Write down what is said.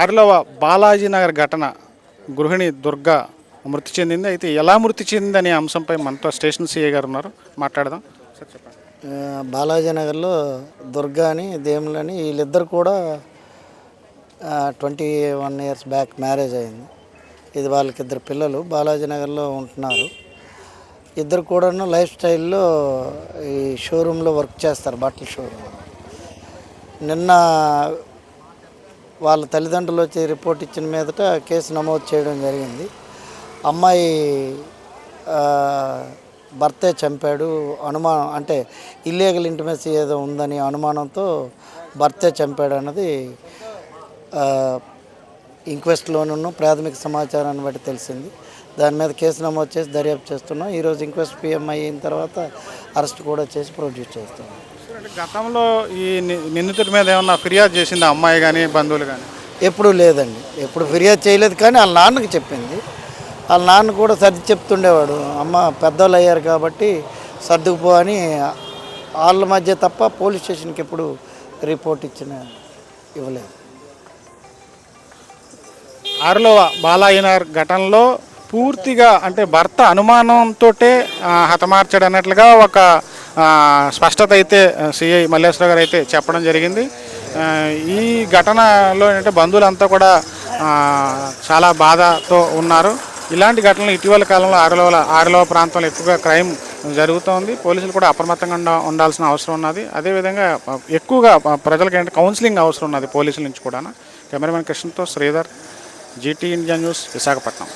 ఆరులవ బాలాజీనగర్ ఘటన గృహిణి దుర్గా మృతి చెందింది. అయితే ఎలా మృతి చెందింది అనే అంశంపై మనతో స్టేషన్ సిఐ గారు ఉన్నారు, మాట్లాడదాం. సార్ చెప్పండి. బాలాజీనగర్లో దుర్గా అని దేవుళ్ళని వీళ్ళిద్దరు కూడా 21 ఇయర్స్ బ్యాక్ మ్యారేజ్ అయింది. ఇది వాళ్ళకి ఇద్దరు పిల్లలు బాలాజీనగర్లో ఉంటున్నారు. ఇద్దరు కూడాను లైఫ్ స్టైల్లో ఈ షోరూంలో వర్క్ చేస్తారు, బట్టల షోరూమ్. నిన్న వాళ్ళ తల్లిదండ్రులు వచ్చి రిపోర్ట్ ఇచ్చిన మీదట కేసు నమోదు చేయడం జరిగింది. అమ్మాయి భర్తే చంపాడు అనుమానం, అంటే ఇల్లీగల్ ఇంటిమసీ ఏదో ఉందని అనుమానంతో భర్తే చంపాడు అన్నది ఇంక్వెస్ట్లోనూ ప్రాథమిక సమాచారాన్ని బట్టి తెలిసింది. దాని మీద కేసు నమోదు చేసి దర్యాప్తు చేస్తున్నాం. ఈరోజు ఇంక్వెస్ట్ పిఎం అయిన తర్వాత అరెస్ట్ కూడా చేసి ప్రొడ్యూస్ చేస్తున్నాం. గతంలో ఈ నిందితుడి మీద ఏమన్నా ఫిర్యాదు చేసింది అమ్మాయి కానీ బంధువులు కానీ? ఎప్పుడూ లేదండి, ఎప్పుడు ఫిర్యాదు చేయలేదు. కానీ వాళ్ళ నాన్నకి చెప్పింది. వాళ్ళ నాన్న కూడా సర్ది చెప్తుండేవాడు, అమ్మ పెద్దోళ్ళు అయ్యారు కాబట్టి సర్దుకుపో అని. వాళ్ళ మధ్య తప్ప పోలీస్ స్టేషన్కి ఎప్పుడు రిపోర్ట్ ఇవ్వలేదు. ఆరులవ బాలాజీనగర్ ఘటనలో పూర్తిగా అంటే భర్త అనుమానంతో హతమార్చాడు అన్నట్లుగా ఒక స్పష్టత అయితే సిఐ మల్లేశ్వర గారు అయితే చెప్పడం జరిగింది. ఈ ఘటనలో ఏంటంటే బంధువులంతా కూడా చాలా బాధతో ఉన్నారు. ఇలాంటి ఘటనలు ఇటీవల కాలంలో ఆరులవ ప్రాంతంలో ఎక్కువగా క్రైమ్ జరుగుతోంది. పోలీసులు కూడా అప్రమత్తంగా ఉండాల్సిన అవసరం ఉన్నది. అదేవిధంగా ఎక్కువగా ప్రజలకు ఏంటంటే కౌన్సిలింగ్ అవసరం ఉన్నది పోలీసుల నుంచి కూడా. కెమెరామెన్ కృష్ణతో Sridhar, GT India news, Visakhapatnam.